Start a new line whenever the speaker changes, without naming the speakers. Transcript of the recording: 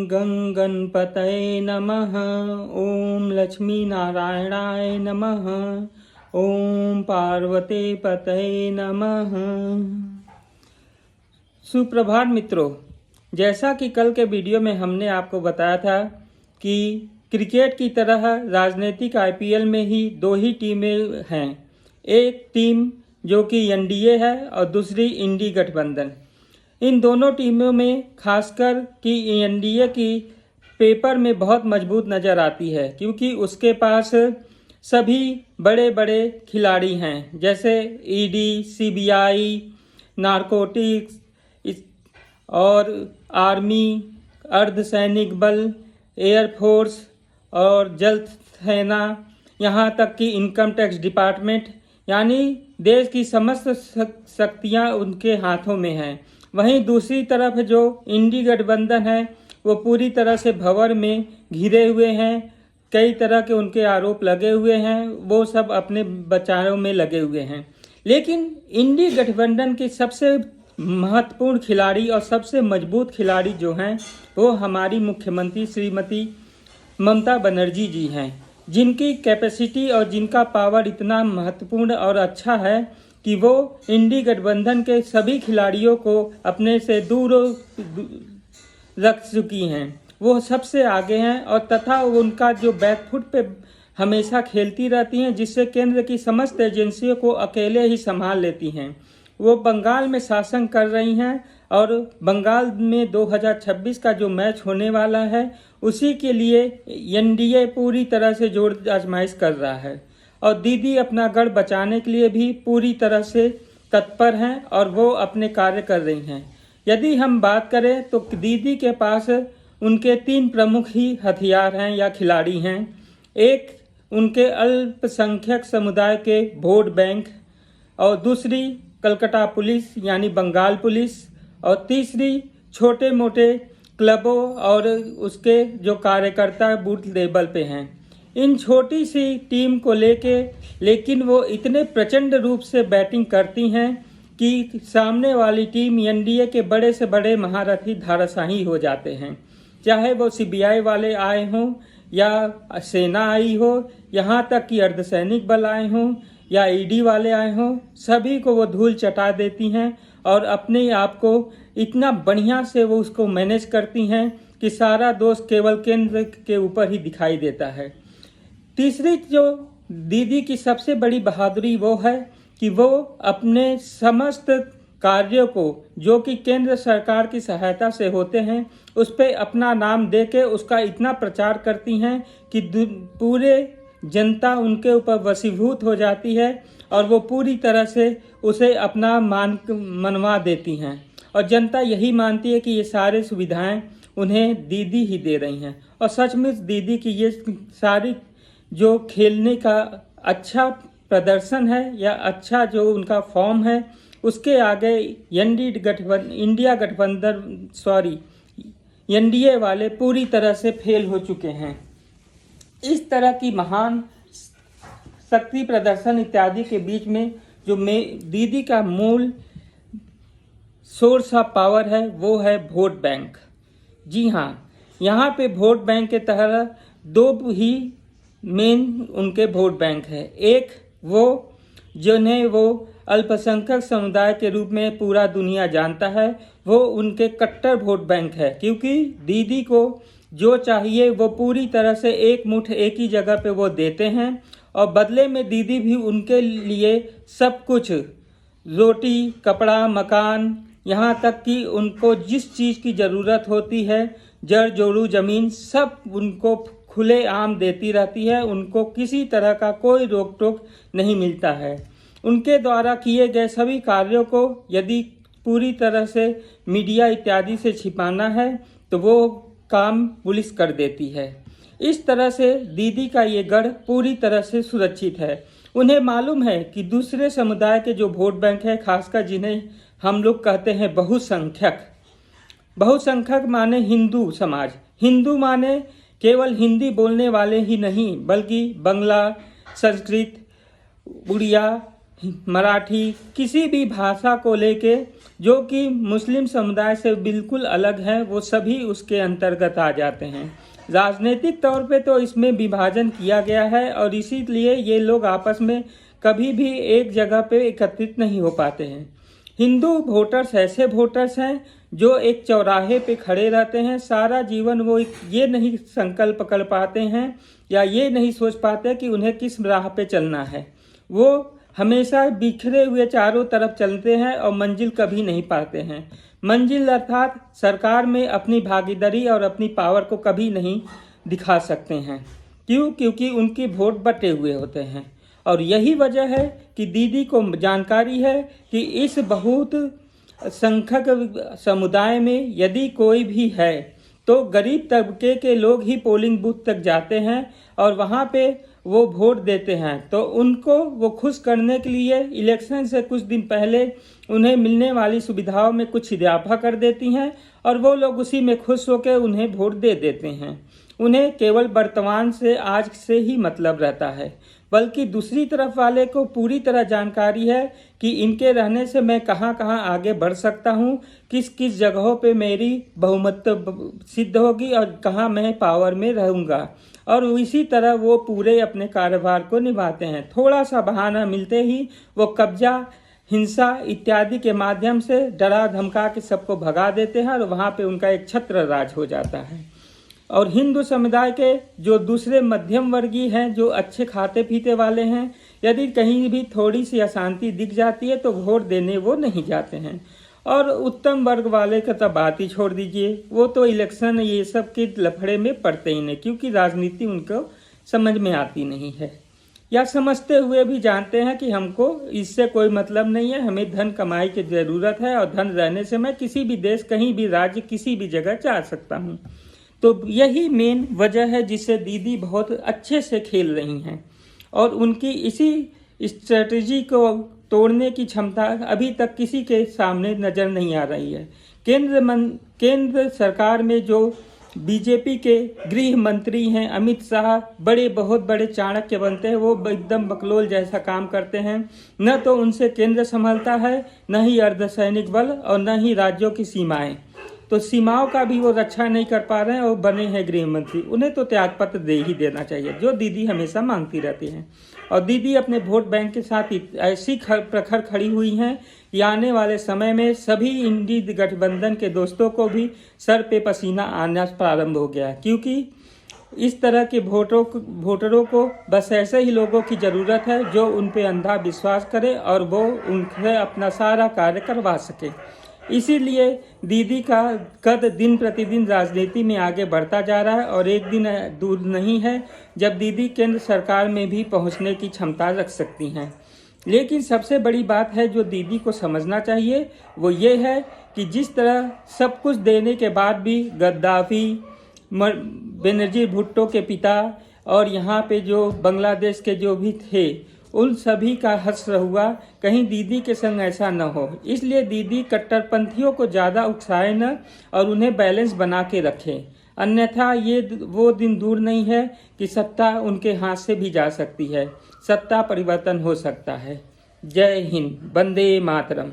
गं गणपतये नमः। ओम लक्ष्मी नारायणाय नमः। ओम पार्वती पतये नमः। सुप्रभात मित्रों, जैसा कि कल के वीडियो में हमने आपको बताया था कि क्रिकेट की तरह राजनीतिक आईपीएल में ही दो ही टीमें हैं। एक टीम जो कि एनडीए है और दूसरी इंडी गठबंधन। इन दोनों टीमों में खासकर कि एनडीए की पेपर में बहुत मजबूत नज़र आती है, क्योंकि उसके पास सभी बड़े बड़े खिलाड़ी हैं, जैसे ईडी, सीबीआई, नारकोटिक्स और आर्मी, अर्धसैनिक बल, एयरफोर्स और जल सेना, यहाँ तक कि इनकम टैक्स डिपार्टमेंट, यानी देश की समस्त शक्तियाँ उनके हाथों में हैं। वहीं दूसरी तरफ जो इंडी गठबंधन है वो पूरी तरह से भंवर में घिरे हुए हैं। कई तरह के उनके आरोप लगे हुए हैं, वो सब अपने बचाव में लगे हुए हैं। लेकिन इंडी गठबंधन के सबसे महत्वपूर्ण खिलाड़ी और सबसे मजबूत खिलाड़ी जो हैं वो हमारी मुख्यमंत्री श्रीमती ममता बनर्जी जी हैं, जिनकी कैपेसिटी और जिनका पावर इतना महत्वपूर्ण और अच्छा है कि वो इंडी गठबंधन के सभी खिलाड़ियों को अपने से दूर रख चुकी हैं। वो सबसे आगे हैं और तथा उनका जो बैकफुट पे हमेशा खेलती रहती हैं, जिससे केंद्र की समस्त एजेंसियों को अकेले ही संभाल लेती हैं। वो बंगाल में शासन कर रही हैं और बंगाल में 2026 का जो मैच होने वाला है उसी के लिए एनडीए पूरी तरह से जोर आजमाइश कर रहा है और दीदी अपना गढ़ बचाने के लिए भी पूरी तरह से तत्पर हैं और वो अपने कार्य कर रही हैं। यदि हम बात करें तो दीदी के पास उनके 3 प्रमुख ही हथियार हैं या खिलाड़ी हैं। एक उनके अल्पसंख्यक समुदाय के वोट बैंक, और दूसरी कलकत्ता पुलिस यानी बंगाल पुलिस, और तीसरी छोटे मोटे क्लबों और उसके जो कार्यकर्ता बूथ लेवल पे हैं। इन छोटी सी टीम को लेकिन वो इतने प्रचंड रूप से बैटिंग करती हैं कि सामने वाली टीम एनडीए के बड़े से बड़े महारथी धाराशाही हो जाते हैं। चाहे वो सीबीआई वाले आए हों या सेना आई हो, यहाँ तक कि अर्धसैनिक बल आए हों या ईडी वाले आए हों, सभी को वो धूल चटा देती हैं और अपने आप को इतना बढ़िया से वो उसको मैनेज करती हैं कि सारा दोष केवल केंद्र के ऊपर ही दिखाई देता है। तीसरी जो दीदी की सबसे बड़ी बहादुरी वो है कि वो अपने समस्त कार्यों को जो कि केंद्र सरकार की सहायता से होते हैं उस पर अपना नाम देके उसका इतना प्रचार करती हैं कि पूरे जनता उनके ऊपर वशीभूत हो जाती है और वो पूरी तरह से उसे अपना मनवा देती हैं और जनता यही मानती है कि ये सारे सुविधाएं उन्हें दीदी ही दे रही हैं। और सचमुच दीदी की ये सारी जो खेलने का अच्छा प्रदर्शन है या अच्छा जो उनका फॉर्म है उसके आगे एनडीए वाले पूरी तरह से फेल हो चुके हैं। इस तरह की महान शक्ति प्रदर्शन इत्यादि के बीच में जो दीदी का मूल सोर्स ऑफ पावर है वो है वोट बैंक। जी हाँ, यहाँ पे वोट बैंक के तहत 2 ही मेन उनके वोट बैंक है। एक वो जिन्हें वो अल्पसंख्यक समुदाय के रूप में पूरा दुनिया जानता है, वो उनके कट्टर वोट बैंक है, क्योंकि दीदी को जो चाहिए वो पूरी तरह से एक मुट्ठ एक ही जगह पे वो देते हैं और बदले में दीदी भी उनके लिए सब कुछ, रोटी, कपड़ा, मकान, यहाँ तक कि उनको जिस चीज़ की ज़रूरत होती है, जड़ जोड़ू ज़मीन, सब उनको खुले आम देती रहती है। उनको किसी तरह का कोई रोक टोक नहीं मिलता है। उनके द्वारा किए गए सभी कार्यों को यदि पूरी तरह से मीडिया इत्यादि से छिपाना है तो वो काम पुलिस कर देती है। इस तरह से दीदी का ये गढ़ पूरी तरह से सुरक्षित है। उन्हें मालूम है कि दूसरे समुदाय के जो वोट बैंक है, खासकर जिन्हें हम लोग कहते हैं बहुसंख्यक माने हिंदू समाज। हिंदू माने केवल हिंदी बोलने वाले ही नहीं, बल्कि बंगला, संस्कृत, उड़िया मराठी, किसी भी भाषा को लेके जो कि मुस्लिम समुदाय से बिल्कुल अलग है, वो सभी उसके अंतर्गत आ जाते हैं। राजनीतिक तौर पे तो इसमें विभाजन किया गया है और इसीलिए ये लोग आपस में कभी भी एक जगह पे एकत्रित नहीं हो पाते हैं। हिंदू वोटर्स ऐसे वोटर्स हैं जो एक चौराहे पे खड़े रहते हैं, सारा जीवन वो ये नहीं संकल्प कर पाते हैं या ये नहीं सोच पाते कि उन्हें किस राह पे चलना है। वो हमेशा बिखरे हुए चारों तरफ चलते हैं और मंजिल कभी नहीं पाते हैं। मंजिल अर्थात सरकार में अपनी भागीदारी और अपनी पावर को कभी नहीं दिखा सकते हैं। क्यों? क्योंकि उनकी वोट बटे हुए होते हैं। और यही वजह है कि दीदी को जानकारी है कि इस बहुत संख्यक समुदाय में यदि कोई भी है तो गरीब तबके के लोग ही पोलिंग बूथ तक जाते हैं और वहाँ पे वो वोट देते हैं। तो उनको वो खुश करने के लिए इलेक्शन से कुछ दिन पहले उन्हें मिलने वाली सुविधाओं में कुछ इजाफा कर देती हैं और वो लोग उसी में खुश होकर उन्हें वोट दे देते हैं। उन्हें केवल वर्तमान से, आज से ही मतलब रहता है, बल्कि दूसरी तरफ वाले को पूरी तरह जानकारी है कि इनके रहने से मैं कहां कहां आगे बढ़ सकता हूं, किस किस जगहों पे मेरी बहुमत सिद्ध होगी और कहां मैं पावर में रहूंगा। और इसी तरह वो पूरे अपने कारोबार को निभाते हैं। थोड़ा सा बहाना मिलते ही वो कब्जा, हिंसा इत्यादि के माध्यम से डरा धमका के सबको भगा देते हैं और वहाँ पे उनका एक छत्र राज हो जाता है। और हिंदू समुदाय के जो दूसरे मध्यम वर्गीय हैं, जो अच्छे खाते पीते वाले हैं, यदि कहीं भी थोड़ी सी अशांति दिख जाती है तो वोट देने वो नहीं जाते हैं। और उत्तम वर्ग वाले का तो बात ही छोड़ दीजिए, वो तो इलेक्शन ये सब के लफड़े में पड़ते ही नहीं, क्योंकि राजनीति उनको समझ में आती नहीं है, या समझते हुए भी जानते हैं कि हमको इससे कोई मतलब नहीं है, हमें धन कमाई की ज़रूरत है और धन रहने से मैं किसी भी देश, कहीं भी राज्य, किसी भी जगह जा सकता हूँ। तो यही मेन वजह है जिससे दीदी बहुत अच्छे से खेल रही हैं और उनकी इसी स्ट्रेटजी को तोड़ने की क्षमता अभी तक किसी के सामने नज़र नहीं आ रही है। केंद्र सरकार में जो बीजेपी के गृह मंत्री हैं अमित शाह, बहुत बड़े चाणक्य बनते हैं। वो एकदम बकलोल जैसा काम करते हैं। न तो उनसे केंद्र संभलता है, न ही अर्धसैनिक बल और न ही राज्यों की सीमाएं। तो सीमाओं का भी वो रक्षा नहीं कर पा रहे हैं और बने हैं गृह मंत्री। उन्हें तो त्यागपत्र दे ही देना चाहिए, जो दीदी हमेशा मांगती रहती हैं। और दीदी अपने वोट बैंक के साथ ऐसी प्रखर खड़ी हुई हैं कि आने वाले समय में सभी इंडी गठबंधन के दोस्तों को भी सर पे पसीना आना प्रारंभ हो गया, क्योंकि इस तरह के वोटरों को बस ऐसे ही लोगों की ज़रूरत है जो उन पे अंधा विश्वास करे और वो उनसे अपना सारा कार्य करवा सके। इसीलिए दीदी का कद दिन प्रतिदिन राजनीति में आगे बढ़ता जा रहा है और एक दिन दूर नहीं है जब दीदी केंद्र सरकार में भी पहुंचने की क्षमता रख सकती हैं। लेकिन सबसे बड़ी बात है जो दीदी को समझना चाहिए वो ये है कि जिस तरह सब कुछ देने के बाद भी गद्दाफी, बेनजीर भुट्टो के पिता और यहाँ पे जो बांग्लादेश के जो भी थे, उन सभी का हश्र हुआ, कहीं दीदी के संग ऐसा न हो। इसलिए दीदी कट्टरपंथियों को ज़्यादा उकसाए न और उन्हें बैलेंस बना के रखें, अन्यथा ये वो दिन दूर नहीं है कि सत्ता उनके हाथ से भी जा सकती है, सत्ता परिवर्तन हो सकता है। जय हिंद, वंदे मातरम।